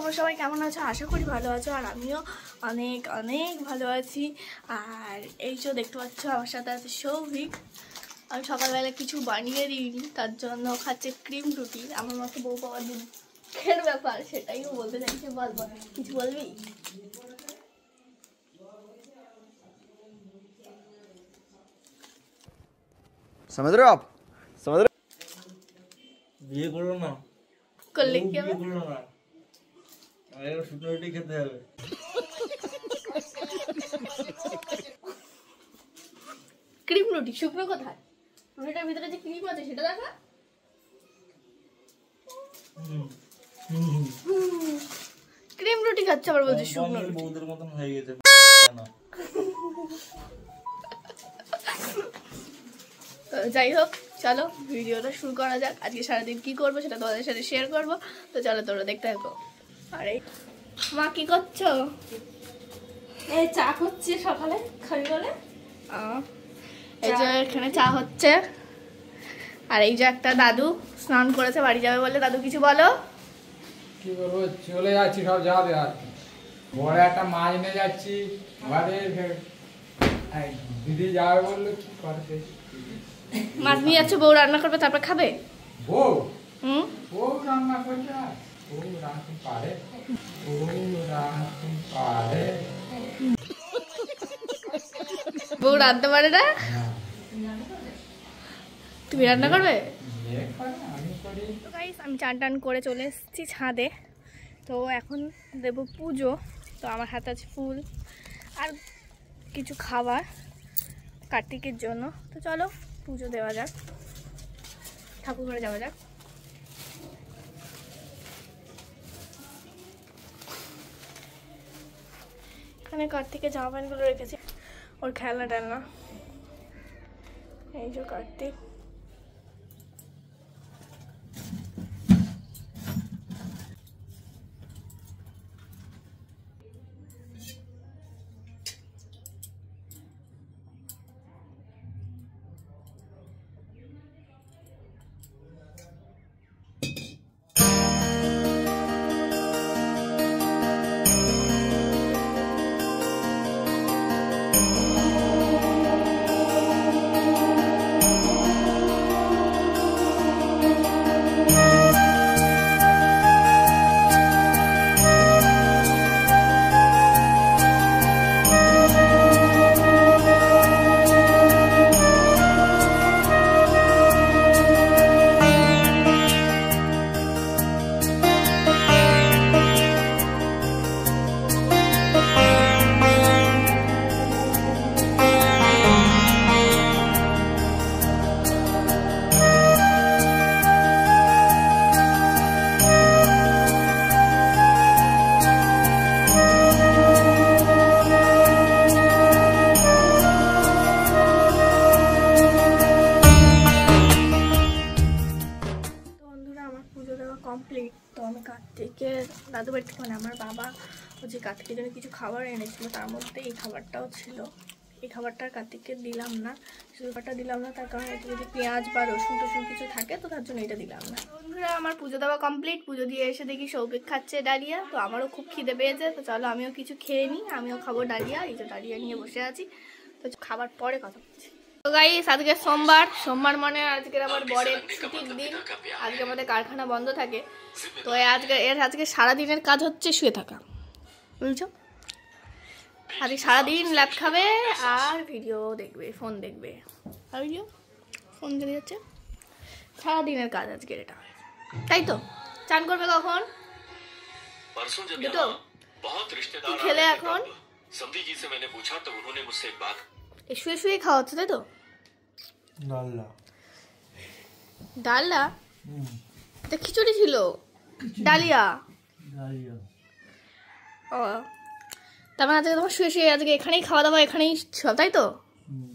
তোমরা সবাই কেমন আছো? আশা করি ভালো আছো, আর আমিও অনেক অনেক ভালো আছি। আর এই যে দেখতে পাচ্ছ আমার সাথে আছে সৌভিক। আমি সকালবেলা কিছু বানিয়ে দিইনি, তার জন্য খাচ্ছে ক্রিম রুটি। আমার মাকে বউ পাওয়া দুঃখের ব্যাপার, সেটাইও বলতে চাইছে। বলবো কিছু বলবি? समझ रहे हो आप? समझ रहे हो? বিয়ে করো না, করলে কি হবে? বিয়ে করো না, আরে শুকনো রুটি খেতে হবে। ক্রিম রুটি শুকনো কোথায়? রুটিটার ভিতরে যে ক্রিম আছে সেটা দেখা। ক্রিম রুটি খাচ্ছে আবার বলছে শুকনো রুটি। বউদের মতন হয়ে গেছে না। যাই হোক, চলো ভিডিওটা শুরু করা যাক। আজকে সারাদিন কি করবো সেটা তোমাদের সাথে শেয়ার করবো, তো চলো তোমরা দেখতে থাকো। আরে মা কি করছো? এই চা হচ্ছে সকালে, খাবি বলে। এই যে এখানে চা হচ্ছে, আর এই যে একটা দাদু স্নান করেছে, বাড়ি যাবে বলে। দাদু কিছু বলো। কি করবো, চলে যাচ্ছি, সব যাবে। আর বড় একটা মাছ নিয়ে যাচ্ছি আমাদের দিদি যাবে বললো, কি করবে। মাছ নিয়ে যাচ্ছে, বউ রান্না করবে, তারপর খাবে। বউ হুম, বউ রান্না করবে, বউ রান্না পারে, বউ রান্না পারে। বউ রাঁধতে পারে না, তুমি রান্না করবে? আমি করি। তো গাইস, আমি চান টান করে চলে এসেছি ছাদে। তো এখন দেব পুজো। তো আমার হাতে আছে ফুল আর কিছু খাবার কার্তিকের জন্য। তো চলো পুজো দেওয়া যাক, ঠাকুর ঘরে যাওয়া যাক। এখানে কার্তিকের জামা প্যান্টগুলো রেখেছি, ওর খেলনা টেলনা। এই যে কার্তিক। কমপ্লিট। তো আমি কার্তিকের দাদু বাড়ি থেকে, মানে আমার বাবা ও যে কার্তিকের জন্য কিছু খাবার এনেছিল, তার মধ্যে এই খাবারটাও ছিল। এই খাবারটা কার্তিককে দিলাম না, শুধু খাবারটা দিলাম না তার কারণ এতে যদি পেঁয়াজ বা রসুন টসুন কিছু থাকে, তো তার জন্য এটা দিলাম না। বন্ধুরা, আমার পুজো দেওয়া কমপ্লিট। পুজো দিয়ে এসে দেখি সৌভিক খাচ্ছে ডালিয়া। তো আমারও খুব খিদে পেয়েছে, তো চলো আমিও কিছু খেয়ে নিই, আমিও খাবো ডালিয়া। এই যে ডালিয়া নিয়ে বসে আছি, তো খাবার পরে কথা বলছি। তো গাইস, আজকে সোমবার মানে আজকের আমার বরের ছুটির দিন। আজকে আমাদের কারখানা বন্ধ থাকে, তো আজকে সারাদিনের কাজ হচ্ছে শুয়ে থাকা, বুঝছো? আজকে সারাদিন ল্যাপ খাবে আর ভিডিও দেখবে, ফোন দেখবে আর ভিডিও ফোন দেখে যাচ্ছে। সারাদিনের কাজ আজকের এটা, তাই তো? চান করবে কখন? দুটো। কি খেলে এখন? শুয়ে শুয়ে খাওয়া হচ্ছে, তাই তো? ডালনা? এটা খিচুড়ি ছিল, ডালিয়া। ও, তার মানে আজকে তোমার শুয়ে শুয়ে আজকে এখানেই খাওয়া দাওয়া, এখানেই সব, তাই তো?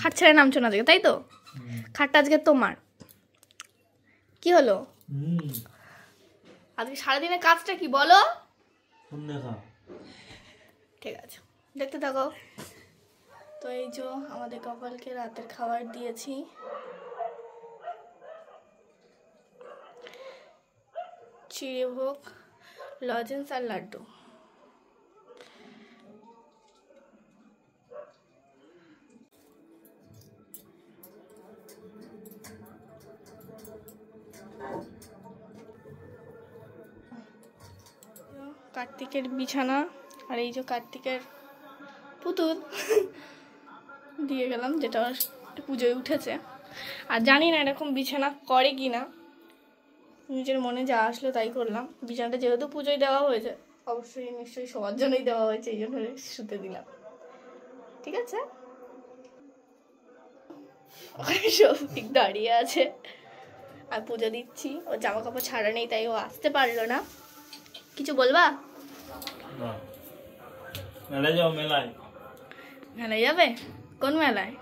খাট ছেড়ে নামছো না আজকে, তাই তো? খাটটা আজকে তোমার। কি হলো আজকে সারাদিনের কাজটা কি বলো? ঠিক আছে, দেখতে থাকো। তো এই যে আমাদের কপালকে রাতের খাবার দিয়েছি। চিড়ে ভোগ, লজেন্স আর লাড্ডু। কার্তিকের বিছানা আর এই যে কার্তিকের পুতুল দিয়ে গেলাম, যেটা পুজোয় উঠেছে। আর জানি না এরকম বিছানা করে কি না, নিজের মনে যা আসলো তাই করলাম। বিছানাটা যেহেতু পুজোয় দেওয়া হয়েছে, অবশ্যই নিশ্চয়ই সবার জন্যই দেওয়া হয়েছে, এই জন্য শুতে দিলাম। ঠিক আছে, শফিক দাঁড়িয়ে আছে আর পুজো দিচ্ছি। ও জামা কাপড় ছাড়া নেই, তাই ও আসতে পারলো না। কিছু বলবা? মেলায় যাও। মেলায় মেলায় যাবে? কোন মেলায়?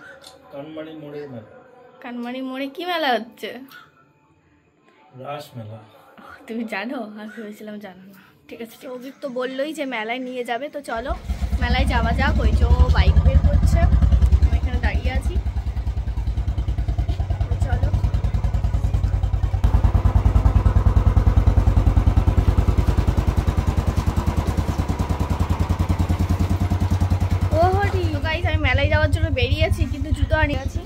কানমারি মোড়ে মেলা। কানমারি মোড়ে কি মেলা হচ্ছে? রাস মেলা। তুমি জানো? আমি ভেবেছিলাম জানো না। ঠিক আছে, সৌভিক তো বললোই যে মেলায় নিয়ে যাবে, তো চলো মেলায় যাওয়া যাক। ওই যে বাইক বের করছে, আমি এখানে দাঁড়িয়ে আছি। চলো। ও হরি গাইস, আমি মেলায় যাওয়ার জন্য বেরিয়েছি, কিন্তু জুতো আনি আছি।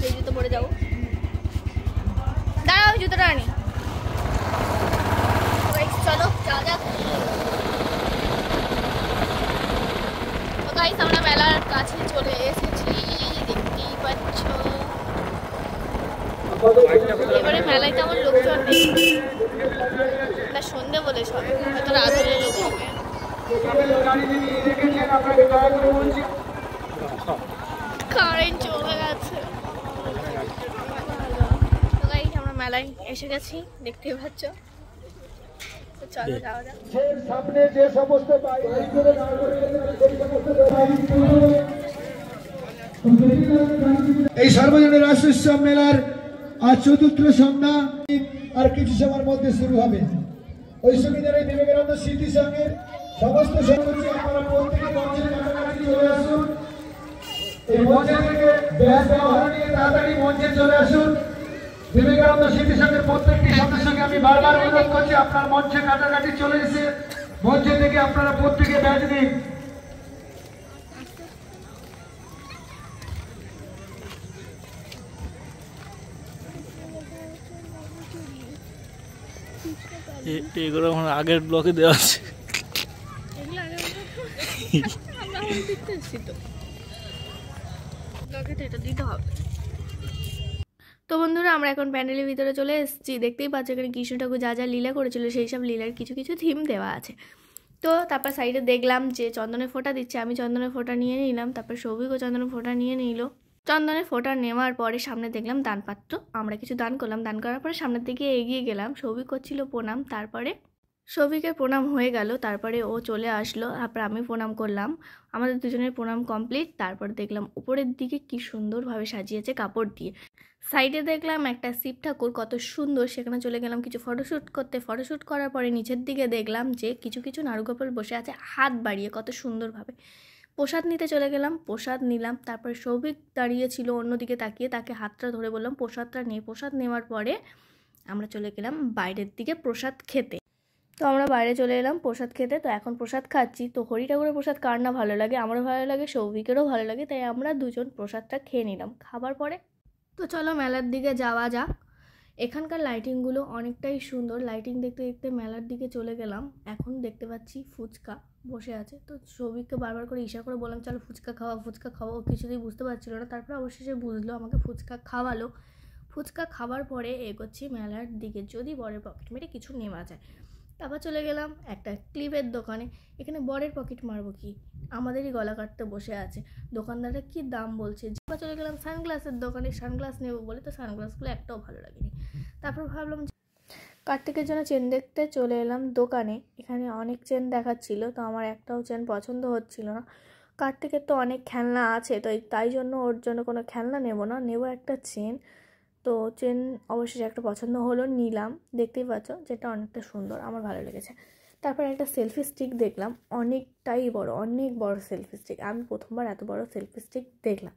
এই জুতো পরে যাবো। দাঁড়াও, জুতোটা আনি। চলো যাওয়া যাক। তো গাইস, আমরা মেলার কাছে চলে এসেছি, দেখতেই পাচ্ছ। এবারে মেলায় তেমন লোকজন নেই, না সন্ধে বলে সব, হয়তো রাত হলে লোক হবে। কারেন্ট চলে গেছে। তো গাইস, আমরা মেলায় এসে গেছি, দেখতেই পাচ্ছ। তো চলো যাওয়া যাক। সামনে যে সমস্ত এই সর্বজনীন রাস উৎসব মেলার আজ চতুর্থ সন্ধ্যা আর কিছু সময়ের মধ্যে শুরু হবে। ওই সুবিধার এই বিবেকানন্দ স্মৃতি সংঘের সমস্ত সদস্য আপনারা প্রত্যেকে মঞ্চের কাছাকাছি চলে আসুন। এই মঞ্চে থেকে ব্যাস ব্যবহার নিয়ে তাড়াতাড়ি মঞ্চে চলে আসুন। বিবেকানন্দ স্মৃতি সংঘের প্রত্যেকটি সদস্যকে আমি বারবার অনুরোধ করছি, আপনার মঞ্চে কাছাকাছি চলে এসে মঞ্চে থেকে আপনারা প্রত্যেকে ব্যাচ দিন। এগুলো আমার আগের ব্লকে দেওয়া আছে। তো বন্ধুরা, আমরা এখন প্যান্ডেলের ভিতরে চলে এসেছি। দেখতেই পাচ্ছ এখানে কৃষ্ণ ঠাকুর যা যা লীলা করেছিল, সেই সব লীলার কিছু কিছু থিম দেওয়া আছে। তো তারপর সাইডে দেখলাম যে চন্দনের ফোঁটা দিচ্ছে, আমি চন্দনের ফোঁটা নিয়ে নিলাম। তারপর সৌভিকও চন্দনের ফোঁটা নিয়ে নিল। চন্দনের ফোঁটা নেওয়ার পরে সামনে দেখলাম দানপাত্র, আমরা কিছু দান করলাম। দান করার পরে সামনের দিকে এগিয়ে গেলাম। সৌভিক করছিল প্রণাম, তারপরে সৌভিকের প্রণাম হয়ে গেল, তারপরে ও চলে আসলো, তারপর আমি প্রণাম করলাম। আমাদের দুজনের প্রণাম কমপ্লিট। তারপর দেখলাম উপরের দিকে কি সুন্দরভাবে সাজিয়েছে কাপড় দিয়ে। সাইডে দেখলাম একটা শিব ঠাকুর, কত সুন্দর। সেখানে চলে গেলাম কিছু ফটোশ্যুট করতে। ফটোশ্যুট করার পরে নিচের দিকে দেখলাম যে কিছু কিছু নারুগোপাল বসে আছে হাত বাড়িয়ে, কত সুন্দরভাবে। প্রসাদ নিতে চলে গেলাম, প্রসাদ নিলাম। তারপরে সৌভিক দাঁড়িয়েছিল অন্যদিকে তাকিয়ে, তাকে হাতটা ধরে বললাম প্রসাদটা নিয়ে। প্রসাদ নেওয়ার পরে আমরা চলে গেলাম বাইরের দিকে প্রসাদ খেতে। তো আমরা বাইরে চলে এলাম প্রসাদ খেতে। তো এখন প্রসাদ খাচ্ছি। তো হরি ঠাকুরের প্রসাদ কার না ভালো লাগে, আমারও ভালো লাগে, সৌভিকেরও ভালো লাগে, তাই আমরা দুজন প্রসাদটা খেয়ে নিলাম। খাবার পরে তো চলো মেলার দিকে যাওয়া যাক। এখানকার লাইটিংগুলো অনেকটাই সুন্দর। লাইটিং দেখতে দেখতে মেলার দিকে চলে গেলাম। এখন দেখতে পাচ্ছি ফুচকা বসে আছে। তো সৌভিককে বারবার করে ইশারা করে বললাম চলো ফুচকা খাওয়া, ফুচকা খাওয়া। ও কিছুতেই বুঝতে পারছিল না, তারপর অবশেষে বুঝলো, আমাকে ফুচকা খাওয়ালো। ফুচকা খাওয়ার পরে এগোচ্ছি মেলার দিকে, যদি বরের পকেট মেরে কিছু নেওয়া যায়। তারপর চলে গেলাম একটা ক্লিপের দোকানে। এখানে বরের পকেট মারবো কি, আমাদেরই গলা কাটতে বসে আছে। দোকানদারটা কি দাম বলছে। চলে গেলাম সানগ্লাসের দোকানে, সানগ্লাস নেবো বলে। তো সানগ্লাসগুলো একটাও ভালো লাগেনি। তারপর ভাবলাম কার্তিকের জন্য চেন দেখতে চলে এলাম দোকানে। এখানে অনেক চেন দেখাচ্ছিল, তো আমার একটাও চেন পছন্দ হচ্ছিল না। কার্তিকের তো অনেক খেলনা আছে, তো তাই জন্য ওর জন্য কোনো খেলনা নেব না, নেব একটা চেন। তো চেন অবশ্যই একটা পছন্দ হলো, নিলাম। দেখতেই পাচ্ছ যেটা অনেকটা সুন্দর, আমার ভালো লেগেছে। তারপর একটা সেলফি স্টিক দেখলাম, অনেকটাই বড়, অনেক বড় সেলফি স্টিক। আমি প্রথমবার এত বড় সেলফি স্টিক দেখলাম।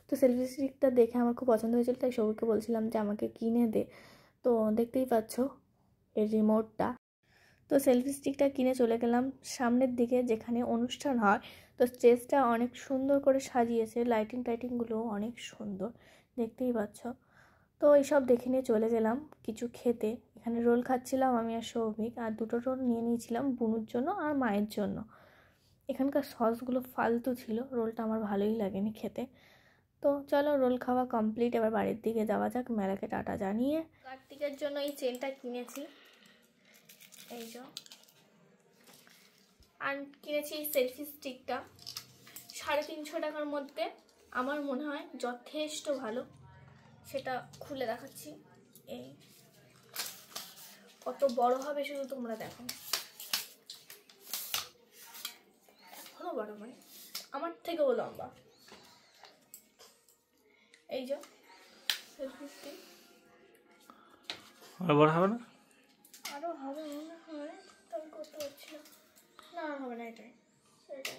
তো সেলফি স্টিকটা দেখে আমার খুব পছন্দ হয়েছিল, তাই সৌভিককে বলছিলাম যে আমাকে কিনে দে। তো দেখতেই পাচ্ছ এর রিমোটটা। তো সেলফি স্টিকটা কিনে চলে গেলাম সামনের দিকে যেখানে অনুষ্ঠান হয়। তো স্টেজটা অনেক সুন্দর করে সাজিয়েছে, লাইটিংগুলো অনেক সুন্দর, দেখতেই পাচ্ছ। তো এইসব দেখে নিয়ে চলে গেলাম কিছু খেতে। এখানে রোল খাচ্ছিলাম আমি আর সৌভিক, আর 2টো রোল নিয়ে নিয়েছিলাম বুনুর জন্য আর মায়ের জন্য। এখানকার সসগুলো ফালতু ছিল, রোলটা আমার ভালোই লাগেনি খেতে। তো চলো রোল খাওয়া কমপ্লিট, এবার বাড়ির দিকে যাওয়া যাক মেলাকে টাটা জানিয়ে। কার্তিকের জন্য এই চেনটা কিনেছি, এই যে, আর কিনেছি এই সেলফি স্টিকটা 350 টাকার মধ্যে। আমার মনে হয় যথেষ্ট ভালো, সেটা খুলে দেখাচ্ছি। এই কত বড় হবে শুধু তোমরা দেখো, এখনো বড়, মানে আমার থেকেও লম্বা। এই যে সেলফি স্টিক, আর বড় হবে না? আরো হবে মনে হয়, তো আমি করতে পারছি না। না হবে না, এটাই এটাই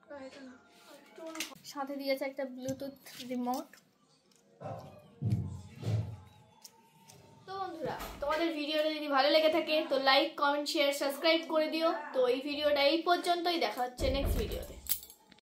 না, এটা না, একটু সাথে দিয়েছে একটা ব্লুটুথ রিমোট। তো বন্ধুরা, তোমাদের ভিডিওটা যদি ভালো লেগে থাকে তো লাইক, কমেন্ট, শেয়ার, সাবস্ক্রাইব করে দিও। তো এই ভিডিওটা এই পর্যন্তই, দেখা হচ্ছে নেক্সট ভিডিওতে।